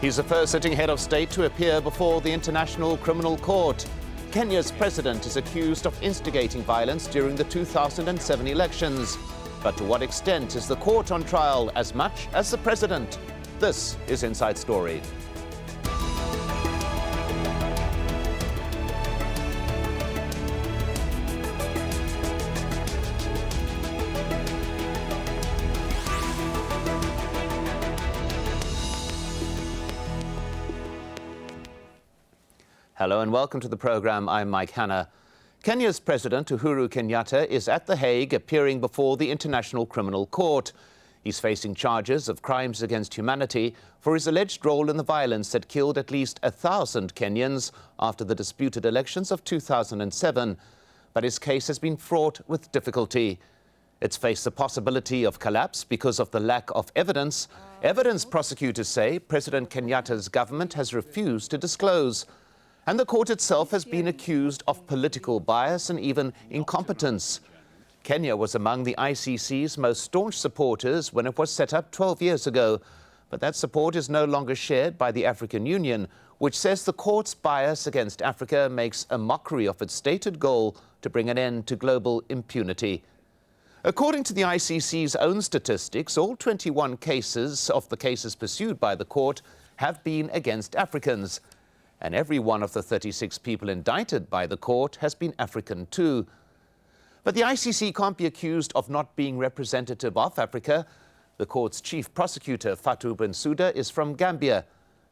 He's the first sitting head of state to appear before the International Criminal Court. Kenya's president is accused of instigating violence during the 2007 elections. But to what extent is the court on trial as much as the president? This is Inside Story. Hello and welcome to the program. I'm Mike Hanna. Kenya's President Uhuru Kenyatta is at The Hague appearing before the International Criminal Court. He's facing charges of crimes against humanity for his alleged role in the violence that killed at least 1,000 Kenyans after the disputed elections of 2007. But his case has been fraught with difficulty. It's faced the possibility of collapse because of the lack of evidence. Evidence, prosecutors say, President Kenyatta's government has refused to disclose. And the court itself has been accused of political bias and even incompetence. Kenya was among the ICC's most staunch supporters when it was set up 12 years ago. But that support is no longer shared by the African Union, which says the court's bias against Africa makes a mockery of its stated goal to bring an end to global impunity. According to the ICC's own statistics, all 21 cases of the cases pursued by the court have been against Africans. And every one of the 36 people indicted by the court has been African too. But the ICC can't be accused of not being representative of Africa. The court's chief prosecutor, Fatou Bensouda, is from Gambia,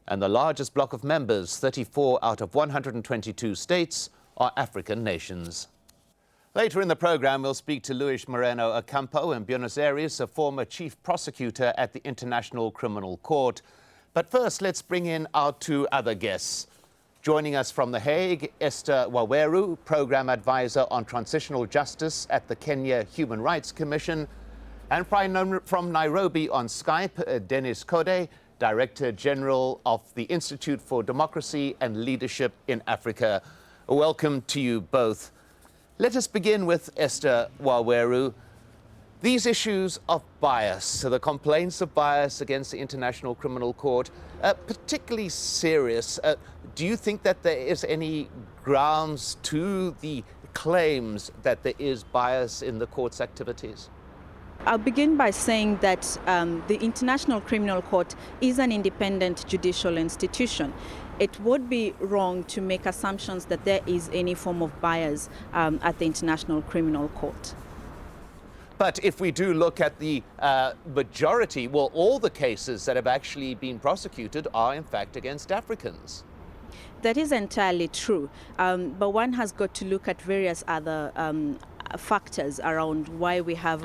and the largest bloc of members, 34 out of 122 states, are African nations. Later in the program, we'll speak to Luis Moreno Ocampo in Buenos Aires, a former chief prosecutor at the International Criminal Court. But first, let's bring in our two other guests. Joining us from The Hague, Esther Waweru, Program Advisor on Transitional Justice at the Kenya Human Rights Commission. And from Nairobi on Skype, Dennis Kode, Director General of the Institute for Democracy and Leadership in Africa. Welcome to you both. Let us begin with Esther Waweru. These issues of bias, the complaints of bias against the International Criminal Court, particularly serious. Do you think that there is any grounds to the claims that there is bias in the court's activities? I'll begin by saying that the International Criminal Court is an independent judicial institution. It would be wrong to make assumptions that there is any form of bias at the International Criminal Court. But if we do look at the majority, well, all the cases that have actually been prosecuted are in fact against Africans. That is entirely true, but one has got to look at various other factors around why we have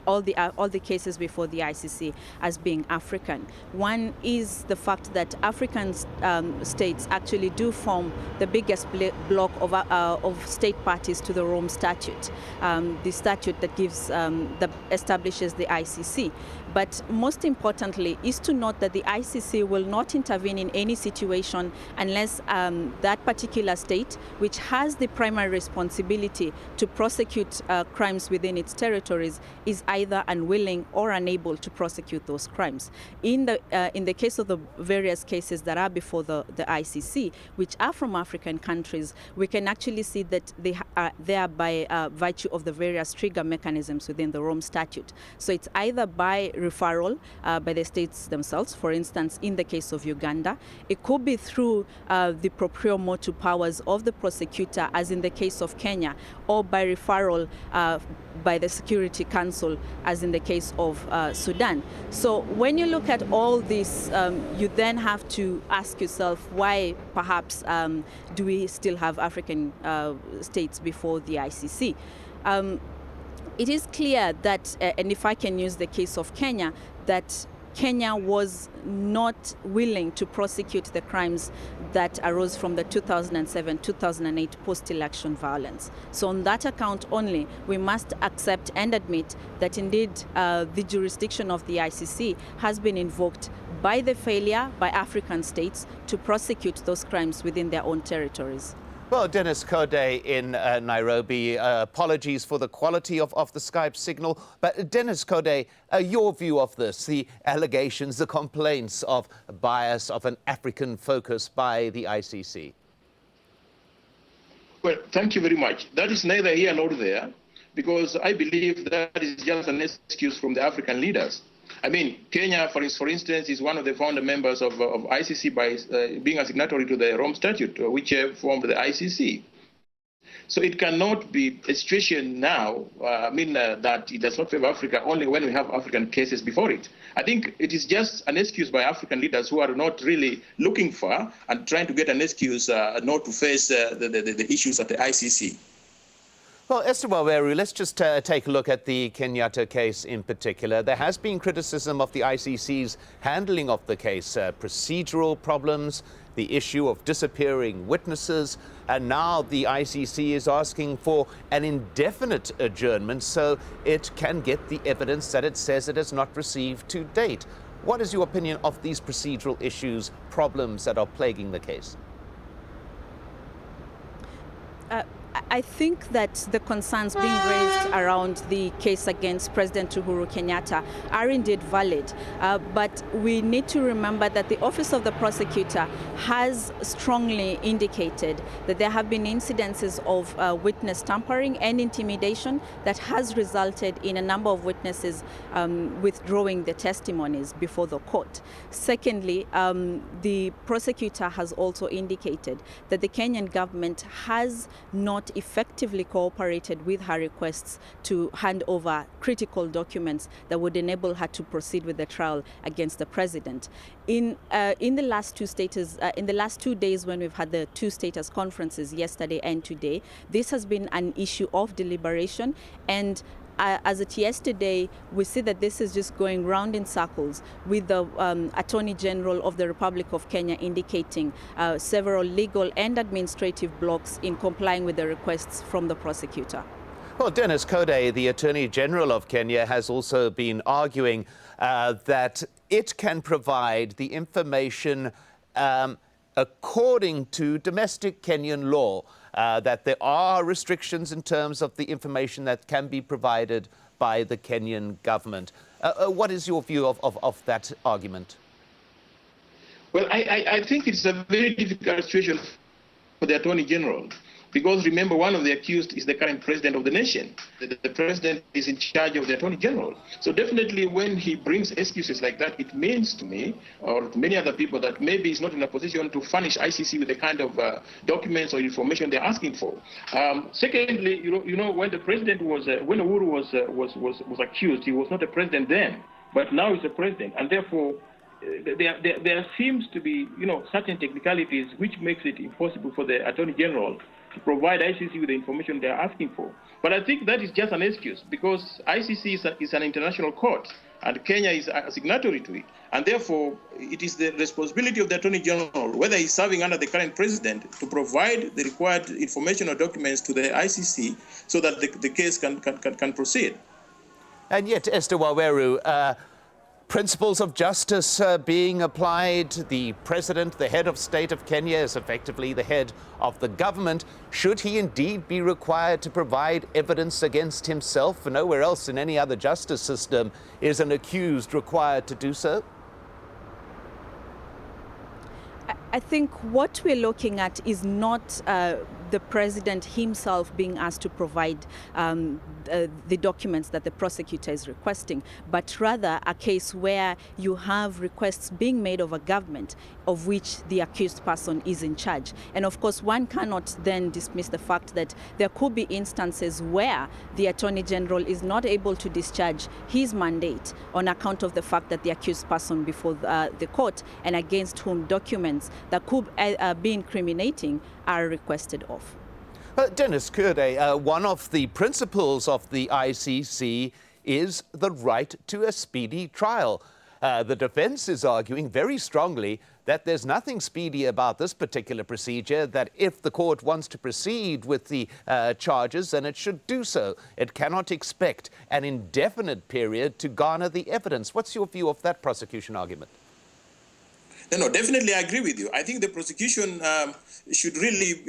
all the cases before the ICC as being African. One is the fact that African states actually do form the biggest block of state parties to the Rome Statute, the statute that establishes the ICC. But most importantly is to note that the ICC will not intervene in any situation unless that particular state, which has the primary responsibility to prosecute crimes within its territories, is either unwilling or unable to prosecute those crimes. In the case of the various cases that are before the ICC, which are from African countries, we can actually see that they are there by virtue of the various trigger mechanisms within the Rome Statute. So it's either by referral by the states themselves, for instance, in the case of Uganda. It could be through the proprio motu powers of the prosecutor, as in the case of Kenya, or by referral by the Security Council, as in the case of Sudan. So when you look at all this, you then have to ask yourself why perhaps do we still have African states before the ICC? It is clear that, and if I can use the case of Kenya, that Kenya was not willing to prosecute the crimes that arose from the 2007-2008 post-election violence. So on that account only, we must accept and admit that indeed the jurisdiction of the ICC has been invoked by the failure by African states to prosecute those crimes within their own territories. Well, Dennis Kode in Nairobi, apologies for the quality of the Skype signal. But Dennis Kode, your view of this, the allegations, the complaints of bias, of an African focus by the ICC? Well, thank you very much. That is neither here nor there, because I believe that is just an excuse from the African leaders. I mean, Kenya, for instance, is one of the founder members of ICC by being a signatory to the Rome Statute, which formed the ICC. So it cannot be a situation now, that it does not favor Africa only when we have African cases before it. I think it is just an excuse by African leaders who are not really looking for and trying to get an excuse not to face the issues at the ICC. Well, Esther Waweru, let's just take a look at the Kenyatta case in particular. There has been criticism of the ICC's handling of the case, procedural problems, the issue of disappearing witnesses, and now the ICC is asking for an indefinite adjournment so it can get the evidence that it says it has not received to date. What is your opinion of these procedural issues, problems that are plaguing the case? I think that the concerns being raised around the case against President Uhuru Kenyatta are indeed valid. But we need to remember that the Office of the Prosecutor has strongly indicated that there have been incidences of witness tampering and intimidation that has resulted in a number of witnesses withdrawing their testimonies before the court. Secondly, the prosecutor has also indicated that the Kenyan government has not effectively cooperated with her requests to hand over critical documents that would enable her to proceed with the trial against the president. In the last two days when we've had the two status conferences yesterday and today, this has been an issue of deliberation, and as of yesterday, we see that this is just going round in circles, with the Attorney General of the Republic of Kenya indicating several legal and administrative blocks in complying with the requests from the prosecutor. Well, Dennis Kode, the Attorney General of Kenya, has also been arguing that it can provide the information according to domestic Kenyan law, that there are restrictions in terms of the information that can be provided by the Kenyan government. What is your view of that argument? Well, I think it's a very difficult situation for the Attorney General, because remember, one of the accused is the current president of the nation. The president is in charge of the Attorney General. So definitely when he brings excuses like that, it means to me, or to many other people, that maybe he's not in a position to furnish ICC with the kind of documents or information they're asking for. Secondly, you know, when the president was, when Uhuru was accused, he was not a president then, but now he's a president, and therefore there seems to be, certain technicalities which makes it impossible for the Attorney General to provide ICC with the information they're asking for. But I think that is just an excuse, because ICC is an international court, and Kenya is a signatory to it. And therefore, it is the responsibility of the Attorney General, whether he's serving under the current president, to provide the required information or documents to the ICC so that the case can proceed. And yet, Esther Waweru, principles of justice being applied. The president, the head of state of Kenya, is effectively the head of the government. Should he indeed be required to provide evidence against himself? Nowhere else in any other justice system is an accused required to do so. I think what we're looking at is not the president himself being asked to provide the documents that the prosecutor is requesting, but rather a case where you have requests being made of a government of which the accused person is in charge. And of course, one cannot then dismiss the fact that there could be instances where the Attorney General is not able to discharge his mandate on account of the fact that the accused person before the court and against whom documents that could be incriminating are requested of. Dennis Kode, one of the principles of the ICC is the right to a speedy trial. The defense is arguing very strongly that there's nothing speedy about this particular procedure, that if the court wants to proceed with the charges, then it should do so. It cannot expect an indefinite period to garner the evidence. What's your view of that prosecution argument? No, definitely I agree with you. I think the prosecution should really,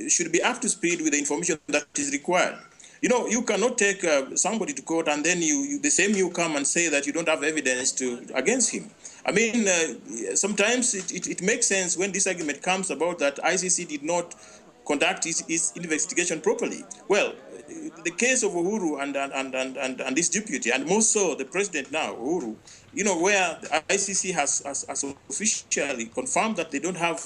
should be up to speed with the information that is required. You cannot take somebody to court and then you come and say that you don't have evidence against him. I mean, sometimes it makes sense when this argument comes about that ICC did not conduct its investigation properly. Well, the case of Uhuru and this deputy, and more so the president now, Uhuru, where the ICC has officially confirmed that they don't have,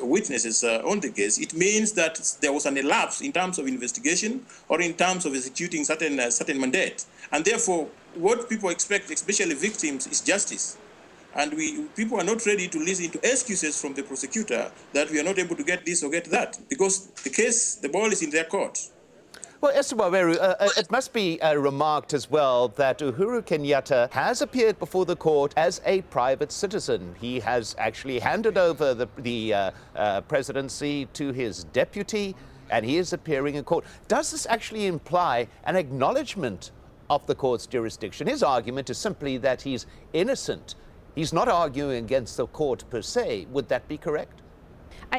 witnesses on the case, it means that there was an elapse in terms of investigation or in terms of executing certain mandate. And therefore, what people expect, especially victims, is justice. And people are not ready to listen to excuses from the prosecutor that we are not able to get this or get that, because the ball is in their court. Well, Esther Waweru, it must be remarked as well that Uhuru Kenyatta has appeared before the court as a private citizen. He has actually handed over the presidency to his deputy, and he is appearing in court. Does this actually imply an acknowledgement of the court's jurisdiction? His argument is simply that he's innocent. He's not arguing against the court per se. Would that be correct?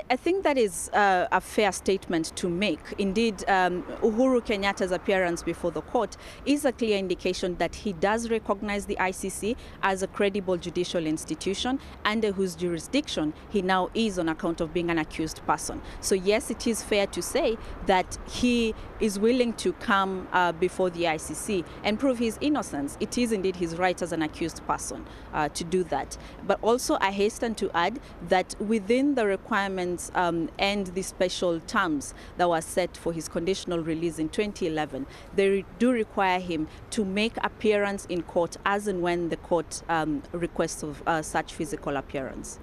I think that is a fair statement to make. Indeed, Uhuru Kenyatta's appearance before the court is a clear indication that he does recognize the ICC as a credible judicial institution under whose jurisdiction he now is on account of being an accused person. So yes, it is fair to say that he is willing to come before the ICC and prove his innocence. It is indeed his right as an accused person to do that. But also I hasten to add that within the requirements and the special terms that were set for his conditional release in 2011, they do require him to make appearance in court as and when the court requests of such physical appearance.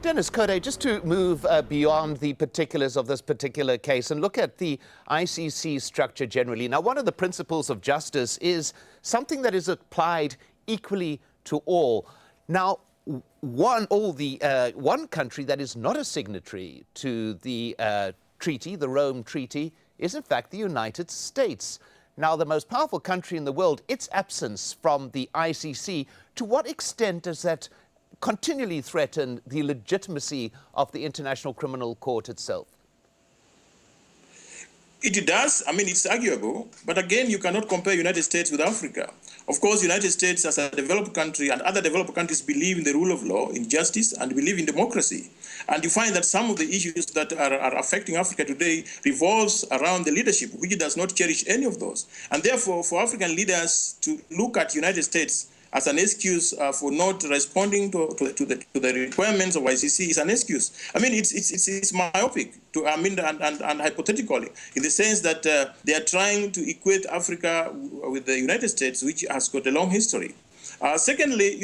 Dennis Kode, just to move beyond the particulars of this particular case and look at the ICC structure generally. Now, one of the principles of justice is something that is applied equally to all. Now, one country that is not a signatory to the treaty, the Rome Treaty, is in fact the United States. Now, the most powerful country in the world, its absence from the ICC, to what extent does that continually threaten the legitimacy of the International Criminal Court itself? It does. I mean, it's arguable. But again, you cannot compare United States with Africa. Of course, United States as a developed country and other developed countries believe in the rule of law, in justice, and believe in democracy. And you find that some of the issues that are affecting Africa today revolves around the leadership, which does not cherish any of those. And therefore, for African leaders to look at United States as an excuse for not responding to the requirements of ICC is an excuse. I mean, it's myopic and hypothetical in the sense that they are trying to equate Africa with the United States, which has got a long history. Secondly,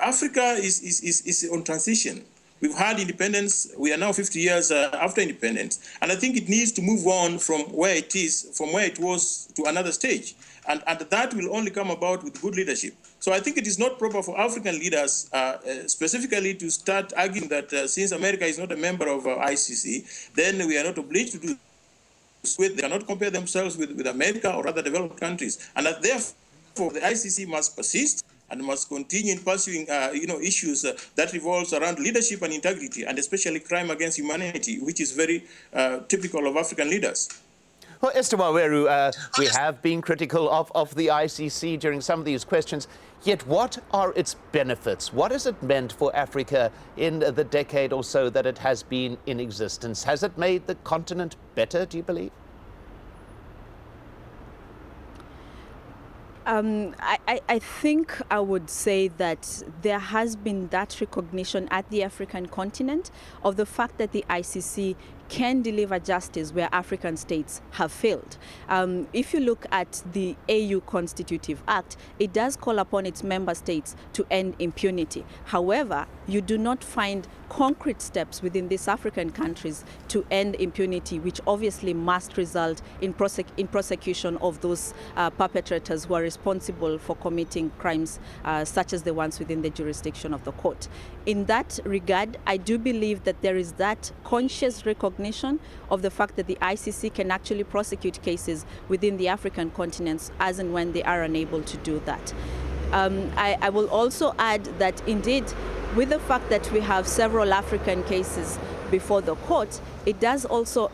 Africa is on transition. We've had independence. We are now 50 years after independence. And I think it needs to move on from where it was to another stage. And that will only come about with good leadership. So I think it is not proper for African leaders specifically to start arguing that since America is not a member of ICC, then we are not obliged to do this. They cannot compare themselves with America or other developed countries. And that therefore, the ICC must persist and must continue in pursuing issues that revolves around leadership and integrity, and especially crime against humanity, which is very typical of African leaders. Well, Esther Waweru, we have been critical of the ICC during some of these questions, yet what are its benefits? What has it meant for Africa in the decade or so that it has been in existence? Has it made the continent better, do you believe? I think I would say that there has been that recognition at the African continent of the fact that the ICC can deliver justice where African states have failed. If you look at the AU Constitutive Act, it does call upon its member states to end impunity. However, you do not find concrete steps within these African countries to end impunity, which obviously must result in prosecution of those perpetrators who are responsible for committing crimes such as the ones within the jurisdiction of the court. In that regard, I do believe that there is that conscious recognition of the fact that the ICC can actually prosecute cases within the African continents as and when they are unable to do that. I will also add that indeed with the fact that we have several African cases before the court, it does also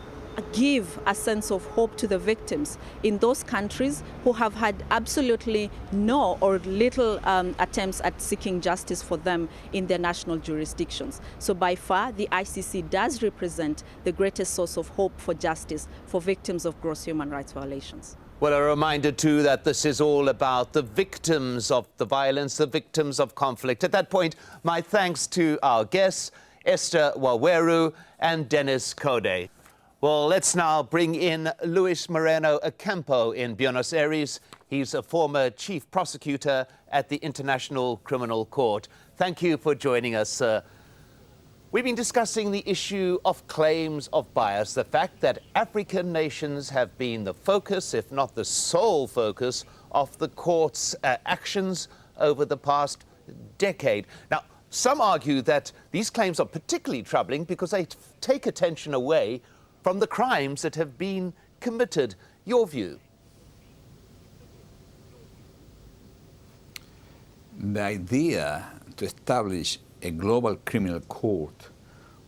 give a sense of hope to the victims in those countries who have had absolutely no or little attempts at seeking justice for them in their national jurisdictions. So by far, the ICC does represent the greatest source of hope for justice for victims of gross human rights violations. Well, a reminder, too, that this is all about the victims of the violence, the victims of conflict. At that point, my thanks to our guests, Esther Waweru and Dennis Kode. Well, let's now bring in Luis Moreno Ocampo in Buenos Aires. He's a former chief prosecutor at the International Criminal Court. Thank you for joining us, sir. We've been discussing the issue of claims of bias, the fact that African nations have been the focus, if not the sole focus, of the court's actions over the past decade. Now, some argue that these claims are particularly troubling because they take attention away from the crimes that have been committed. Your view? The idea to establish a global criminal court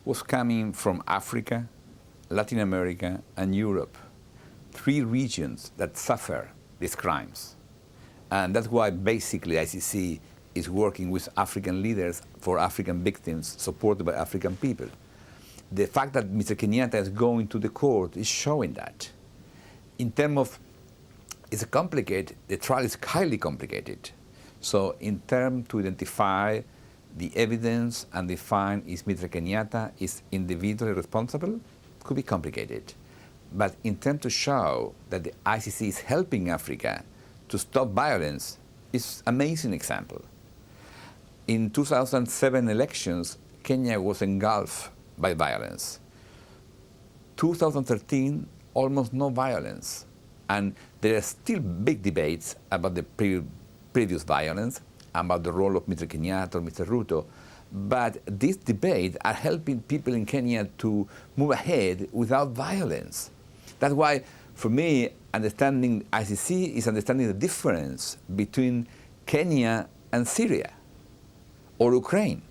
was coming from Africa, Latin America, and Europe, three regions that suffer these crimes. And that's why basically ICC is working with African leaders for African victims supported by African people. The fact that Mr. Kenyatta is going to the court is showing that. In terms of, it's complicated, the trial is highly complicated. So in terms to identify the evidence and define if Mr. Kenyatta is individually responsible, could be complicated. But in terms to show that the ICC is helping Africa to stop violence, is an amazing example. In 2007 elections, Kenya was engulfed by violence. 2013, almost no violence. And there are still big debates about the previous violence, about the role of Mr. Kenyatta or Mr. Ruto. But these debates are helping people in Kenya to move ahead without violence. That's why, for me, understanding ICC is understanding the difference between Kenya and Syria or Ukraine.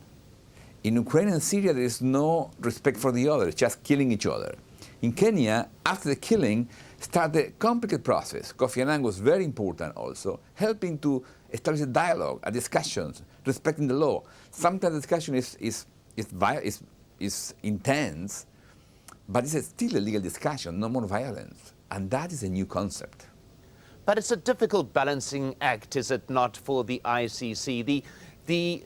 In Ukraine and Syria, there is no respect for the other, just killing each other. In Kenya, after the killing, started a complicated process. Kofi Annan was very important also, helping to establish a dialogue, a discussion, respecting the law. Sometimes the discussion is intense, but it's still a legal discussion, no more violence. And that is a new concept. But it's a difficult balancing act, is it not, for the ICC? The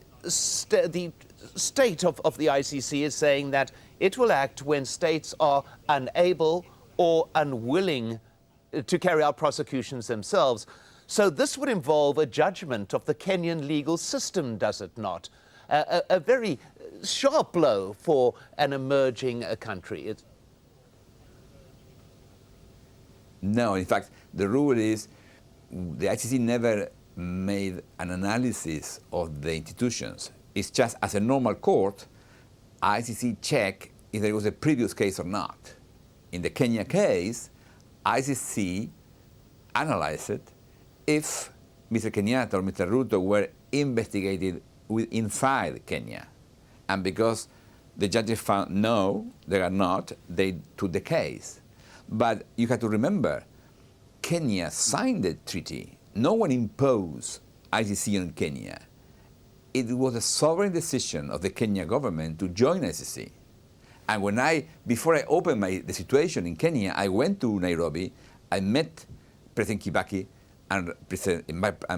state of the ICC is saying that it will act when states are unable or unwilling to carry out prosecutions themselves. So this would involve a judgment of the Kenyan legal system, does it not? A very sharp blow for an emerging country. No, in fact, the rule is the ICC never made an analysis of the institutions. It's just as a normal court, ICC check if there was a previous case or not. In the Kenya case, ICC analyzed it if Mr. Kenyatta or Mr. Ruto were investigated inside Kenya. And because the judges found no, they are not, they took the case. But you have to remember, Kenya signed the treaty. No one imposed ICC on Kenya. It was a sovereign decision of the Kenya government to join ICC. And before I opened the situation in Kenya, I went to Nairobi, I met President Kibaki and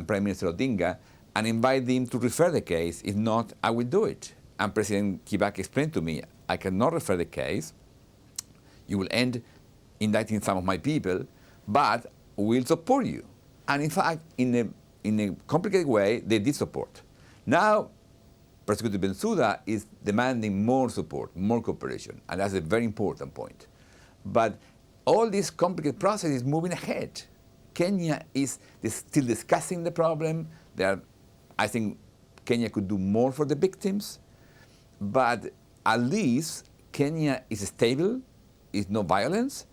Prime Minister Odinga and invited them to refer the case. If not, I will do it. And President Kibaki explained to me, I cannot refer the case. You will end indicting some of my people, but we'll support you. And in fact, in a complicated way, they did support. Now, Prosecutor Bensouda is demanding more support, more cooperation, and that's a very important point. But all this complicated process is moving ahead. Kenya is still discussing the problem. I think Kenya could do more for the victims, but at least Kenya is stable, is no violence,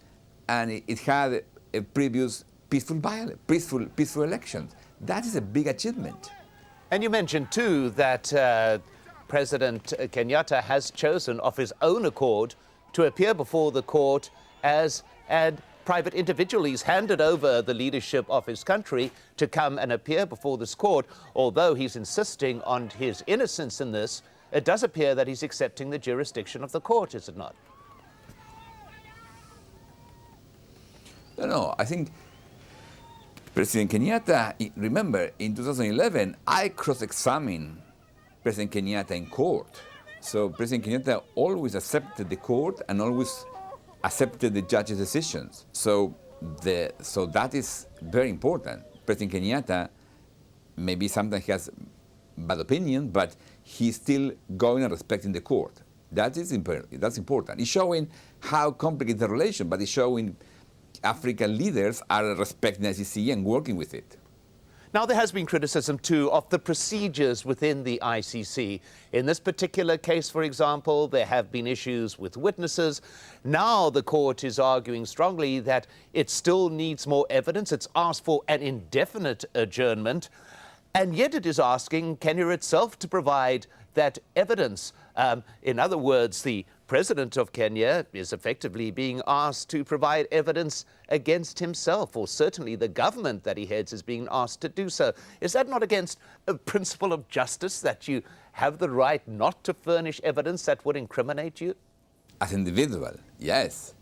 and it had a previous peaceful elections. That is a big achievement. And you mentioned, too, that President Kenyatta has chosen of his own accord to appear before the court as a private individual. He's handed over the leadership of his country to come and appear before this court. Although he's insisting on his innocence in this, it does appear that he's accepting the jurisdiction of the court, is it not? No, I think President Kenyatta, remember, in 2011, I cross-examined President Kenyatta in court. So President Kenyatta always accepted the court and always accepted the judge's decisions. So that is very important. President Kenyatta, maybe sometimes he has bad opinion, but he's still going and respecting the court. That's important. It's showing how complicated the relation, but it's showing African leaders are respecting the ICC and working with it. Now, there has been criticism, too, of the procedures within the ICC. In this particular case, for example, there have been issues with witnesses. Now the court is arguing strongly that it still needs more evidence. It's asked for an indefinite adjournment. And yet it is asking Kenya itself to provide that evidence. In other words, the President of Kenya is effectively being asked to provide evidence against himself, or certainly the government that he heads is being asked to do so. Is that not against a principle of justice, that you have the right not to furnish evidence that would incriminate you? As an individual, yes.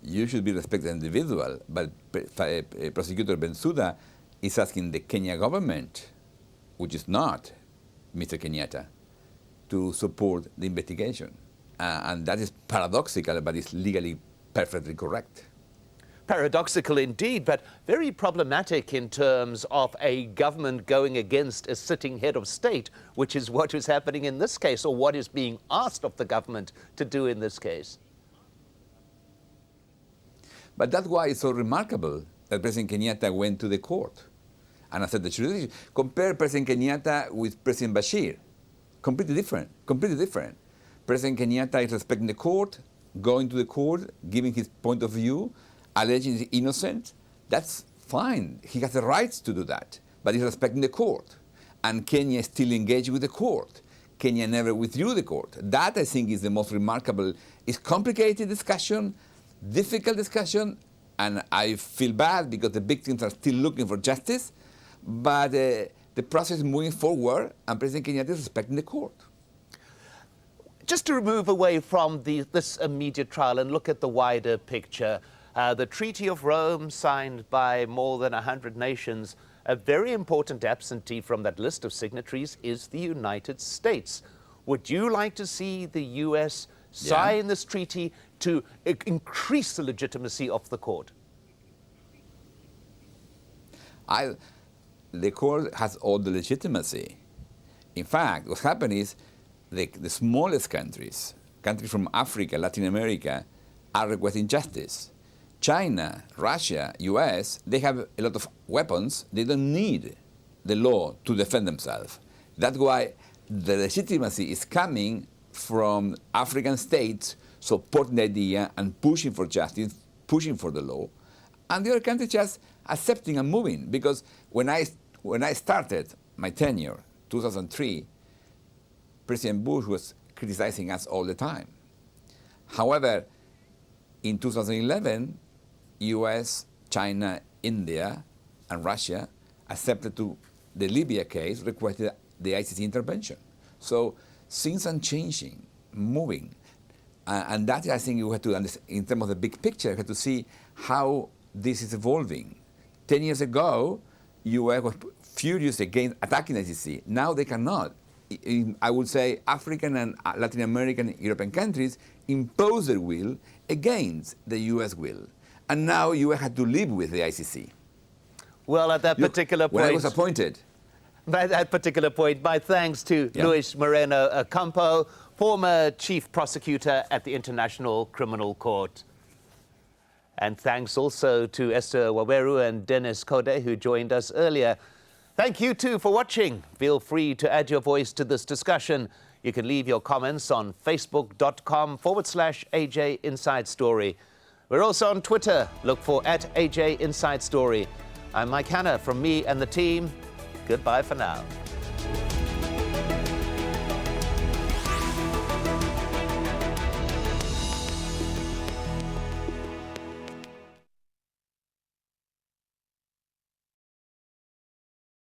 You should be respected as an individual, but Prosecutor Bensouda is asking the Kenya government, which is not Mr. Kenyatta, to support the investigation. And that is paradoxical, but it's legally perfectly correct. Paradoxical indeed, but very problematic in terms of a government going against a sitting head of state, which is what is happening in this case, or what is being asked of the government to do in this case. But that's why it's so remarkable that President Kenyatta went to the court and accepted the jurisdiction. Compare President Kenyatta with President Bashir. Completely different, completely different. President Kenyatta is respecting the court, going to the court, giving his point of view, alleging he's innocent. That's fine. He has the rights to do that, but he's respecting the court. And Kenya is still engaged with the court. Kenya never withdrew the court. That, I think, is the most remarkable. It's complicated discussion, difficult discussion, and I feel bad because the victims are still looking for justice, but the process is moving forward, and President Kenyatta is respecting the court. Just to move away from this immediate trial and look at the wider picture, the Treaty of Rome, signed by more than 100 nations, a very important absentee from that list of signatories is the United States. Would you like to see the U.S. sign this treaty to increase the legitimacy of the court? The court has all the legitimacy. In fact, what happened is the smallest countries from Africa, Latin America, are requesting justice. China, Russia, US, they have a lot of weapons. They don't need the law to defend themselves. That's why the legitimacy is coming from African states supporting the idea and pushing for justice, pushing for the law, and the other countries just accepting and moving. Because when I started my tenure, 2003, President Bush was criticizing us all the time. However, in 2011, US, China, India, and Russia accepted to the Libya case, requested the ICC intervention. So things are changing, moving. And that, I think, you have to understand, in terms of the big picture, you have to see how this is evolving. 10 years ago, US was furious against attacking the ICC. Now they cannot. I would say African and Latin American, European countries impose their will against the US will. And now US had to live with the ICC. Well, at that particular point... When I was appointed... By that particular point, my thanks to Luis Moreno Campo, former chief prosecutor at the International Criminal Court. And thanks also to Esther Waweru and Dennis Kode, who joined us earlier. Thank you, too, for watching. Feel free to add your voice to this discussion. You can leave your comments on facebook.com/AJ Inside Story. We're also on Twitter. Look for @AJ Inside Story. I'm Mike Hanna. From me and the team, goodbye for now.